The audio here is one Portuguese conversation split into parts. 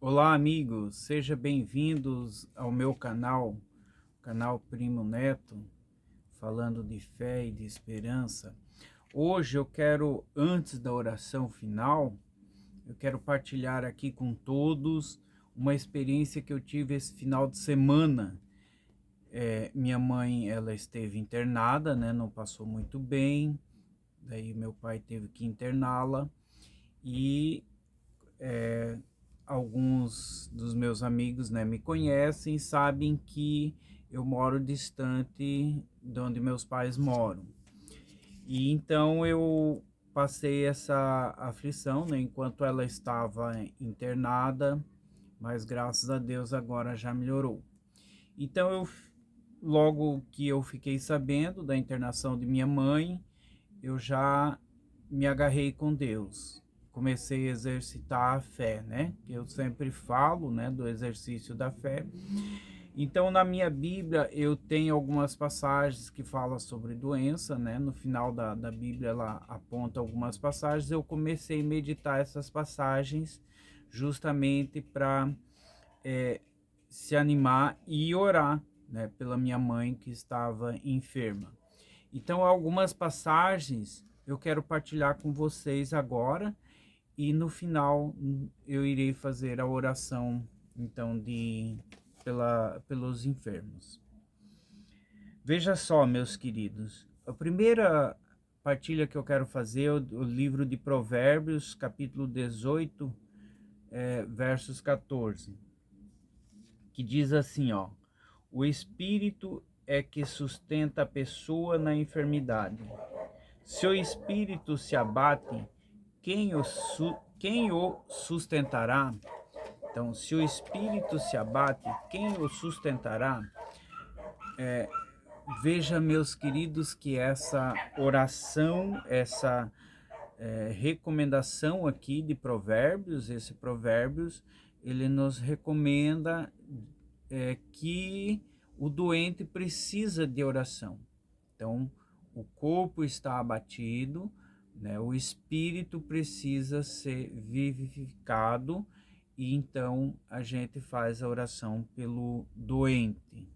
Olá, amigos, sejam bem-vindos ao meu canal Primo Neto, falando de fé e de esperança. Hoje eu quero, antes da oração final, eu quero partilhar aqui com todos uma experiência que eu tive esse final de semana. Minha mãe, ela esteve internada, né? Não passou muito bem, daí meu pai teve que interná-la e alguns dos meus amigos, né, me conhecem, sabem que eu moro distante de onde meus pais moram. E então eu passei essa aflição, né, enquanto ela estava internada, mas graças a Deus agora já melhorou. Então logo que eu fiquei sabendo da internação de minha mãe, eu já me agarrei com Deus. Comecei a exercitar a fé, né? Eu sempre falo, né, do exercício da fé. Então, na minha Bíblia, eu tenho algumas passagens que falam sobre doença, né? No final da Bíblia, ela aponta algumas passagens. Eu comecei a meditar essas passagens justamente para se animar e orar, né, pela minha mãe que estava enferma. Então, algumas passagens eu quero partilhar com vocês agora e no final eu irei fazer a oração então pelos enfermos. Veja só, meus queridos, a primeira partilha que eu quero fazer é o livro de Provérbios, capítulo 18, versos 14, que diz assim, ó: o espírito é que sustenta a pessoa na enfermidade. Se o espírito se abate, quem o sustentará? Então, se o espírito se abate, quem o sustentará? Veja, meus queridos, que essa oração, essa recomendação aqui de Provérbios, esse Provérbios, ele nos recomenda que o doente precisa de oração. Então, o corpo está abatido, né? O espírito precisa ser vivificado e então a gente faz a oração pelo doente.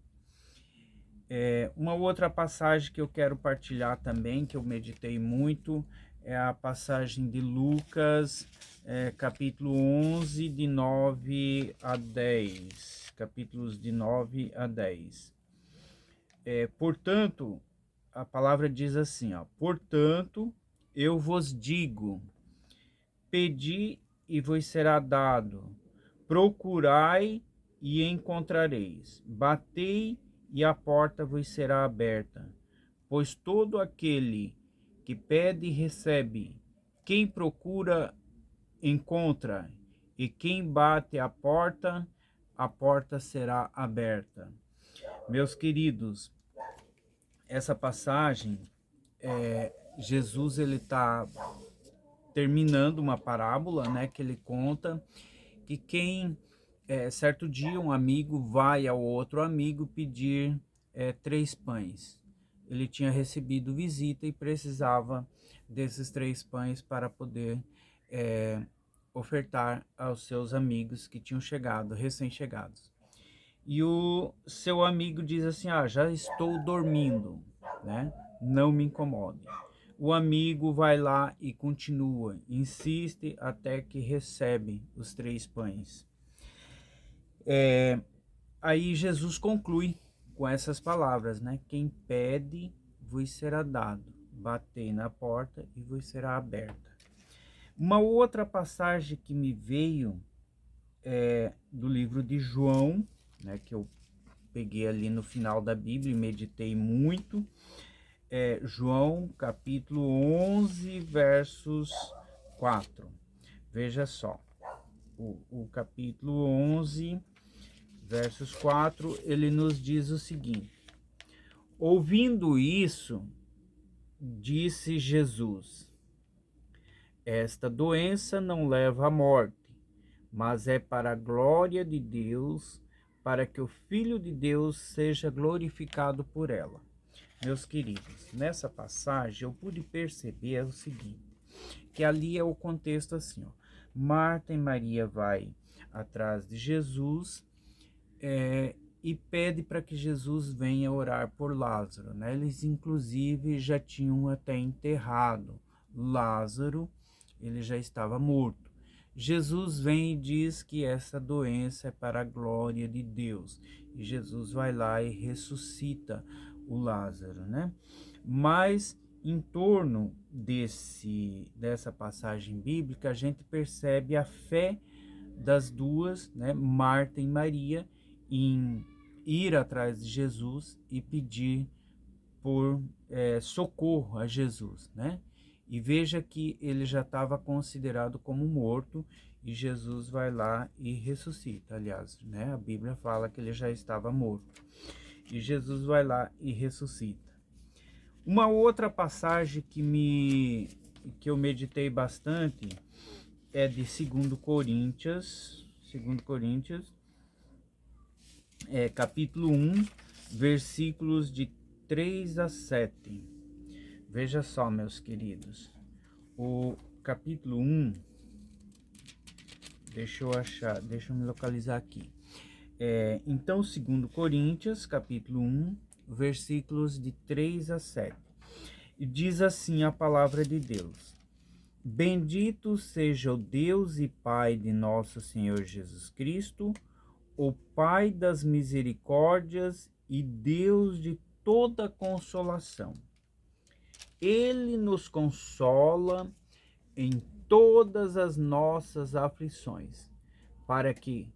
Uma outra passagem que eu quero partilhar também, que eu meditei muito, é a passagem de Lucas, capítulo 11, de 9 a 10. Capítulos de 9 a 10. Portanto, a palavra diz assim, ó: portanto, eu vos digo, pedi e vos será dado, procurai e encontrareis, batei e a porta vos será aberta. Pois todo aquele que pede recebe, quem procura encontra, e quem bate a porta será aberta. Meus queridos, essa passagem, Jesus ele está terminando uma parábola, né, que ele conta que certo dia um amigo vai ao outro amigo pedir 3 pães. Ele tinha recebido visita e precisava desses 3 pães para poder ofertar aos seus amigos que tinham chegado, recém-chegados. E o seu amigo diz assim: já estou dormindo, né? Não me incomode. O amigo vai lá e continua, insiste até que recebe os 3 pães. Aí Jesus conclui com essas palavras, né? Quem pede, vos será dado. Batei na porta e vos será aberta. Uma outra passagem que me veio do livro de João, né? Que eu peguei ali no final da Bíblia e meditei muito. João, capítulo 11, versos 4. Veja só, o capítulo 11, versos 4, ele nos diz o seguinte: ouvindo isso, disse Jesus: esta doença não leva à morte, mas é para a glória de Deus, para que o Filho de Deus seja glorificado por ela. Meus queridos, nessa passagem eu pude perceber o seguinte, que ali é o contexto assim, ó: Marta e Maria vai atrás de Jesus e pede para que Jesus venha orar por Lázaro, né? Eles inclusive já tinham até enterrado Lázaro, ele já estava morto. Jesus vem e diz que essa doença é para a glória de Deus. E Jesus vai lá e ressuscita o Lázaro, né? Mas em torno dessa passagem bíblica, a gente percebe a fé das duas, né, Marta e Maria, em ir atrás de Jesus e pedir por socorro a Jesus, né? E veja que ele já estava considerado como morto e Jesus vai lá e ressuscita. Aliás, né? A Bíblia fala que ele já estava morto e Jesus vai lá e ressuscita. Uma outra passagem que eu meditei bastante é de 2 Coríntios, capítulo 1, versículos de 3 a 7. Veja só, meus queridos, o capítulo 1, deixa eu me localizar aqui. Então, 2 Coríntios, capítulo 1, versículos de 3 a 7. E diz assim a palavra de Deus: Bendito seja o Deus e Pai de nosso Senhor Jesus Cristo, o Pai das misericórdias e Deus de toda consolação. Ele nos consola em todas as nossas aflições, para que,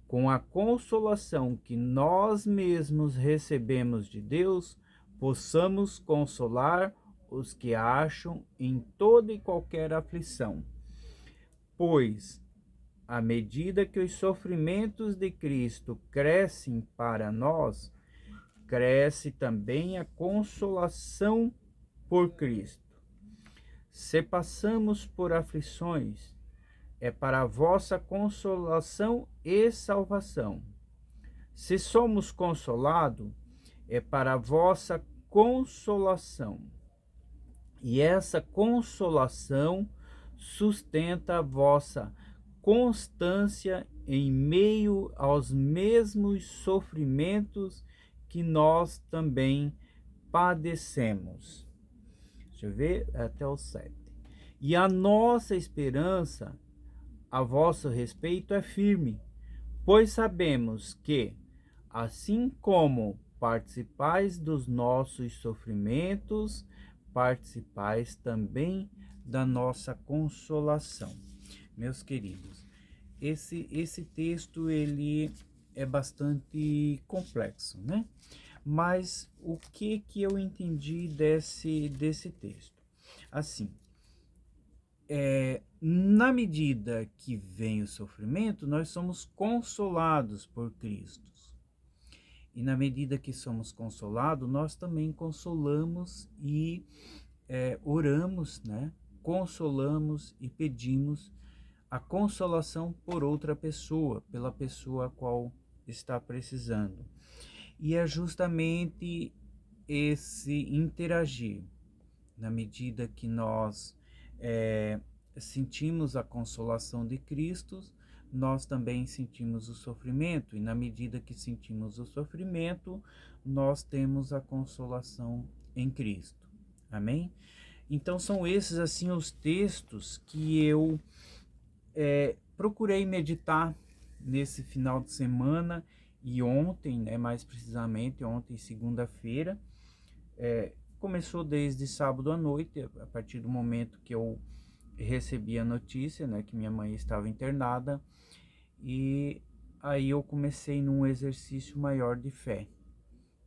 com a consolação que nós mesmos recebemos de Deus, possamos consolar os que acham em toda e qualquer aflição. Pois, à medida que os sofrimentos de Cristo crescem para nós, cresce também a consolação por Cristo. Se passamos por aflições, é para a vossa consolação e salvação. Se somos consolados, é para a vossa consolação. E essa consolação sustenta a vossa constância em meio aos mesmos sofrimentos que nós também padecemos. Deixa eu ver até o 7. E a nossa esperança a vosso respeito é firme, pois sabemos que, assim como participais dos nossos sofrimentos, participais também da nossa consolação. Meus queridos, esse texto ele é bastante complexo, né? Mas o que eu entendi desse texto? Assim, na medida que vem o sofrimento, nós somos consolados por Cristo. E na medida que somos consolados, nós também consolamos e oramos, né? Consolamos e pedimos a consolação por outra pessoa, pela pessoa a qual está precisando. E é justamente esse interagir, na medida que nós sentimos a consolação de Cristo, nós também sentimos o sofrimento, e na medida que sentimos o sofrimento, nós temos a consolação em Cristo. Amém? Então são esses assim os textos que eu procurei meditar nesse final de semana e ontem, né, mais precisamente ontem, segunda-feira. Começou desde sábado à noite, a partir do momento que eu recebi a notícia, né, que minha mãe estava internada, e aí eu comecei num exercício maior de fé.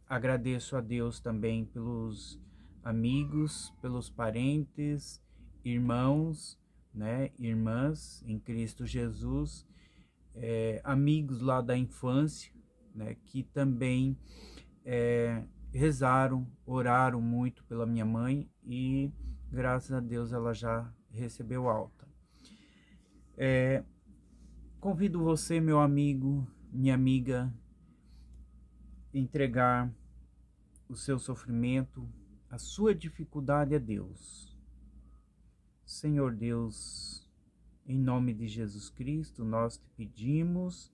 Agradeço a Deus também pelos amigos, pelos parentes, irmãos, né, irmãs em Cristo Jesus, amigos lá da infância, né, que também rezaram, oraram muito pela minha mãe e graças a Deus ela já recebeu alta. Convido você, meu amigo, minha amiga, entregar o seu sofrimento, a sua dificuldade a Deus. Senhor Deus, Em nome de Jesus Cristo, nós te pedimos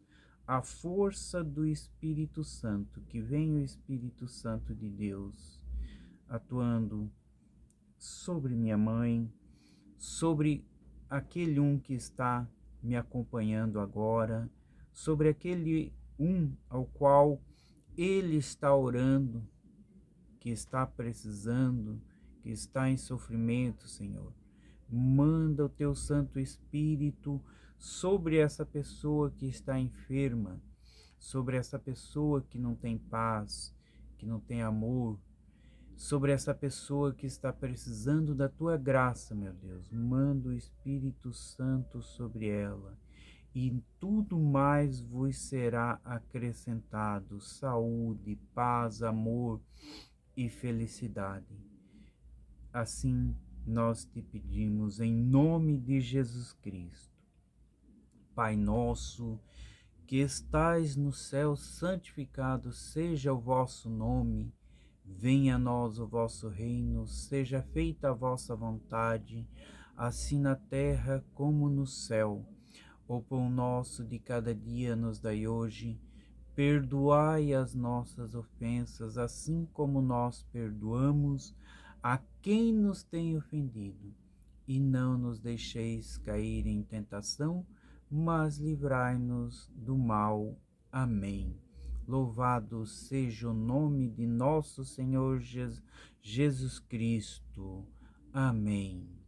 a força do Espírito Santo, que venha o Espírito Santo de Deus atuando sobre minha mãe, sobre aquele que está me acompanhando agora, sobre aquele ao qual ele está orando, que está precisando, que está em sofrimento, Senhor. Manda o teu Santo Espírito sobre essa pessoa que está enferma, sobre essa pessoa que não tem paz, que não tem amor, sobre essa pessoa que está precisando da tua graça, meu Deus. Manda o Espírito Santo sobre ela, e tudo mais vos será acrescentado: saúde, paz, amor e felicidade. Assim nós te pedimos em nome de Jesus Cristo. Pai nosso, que estais no céu, santificado seja o vosso nome. Venha a nós o vosso reino, seja feita a vossa vontade, assim na terra como no céu. O pão nosso de cada dia nos dai hoje. Perdoai as nossas ofensas, assim como nós perdoamos a quem nos tem ofendido. E não nos deixeis cair em tentação, mas livrai-nos do mal. Amém. Louvado seja o nome de nosso Senhor Jesus Cristo. Amém.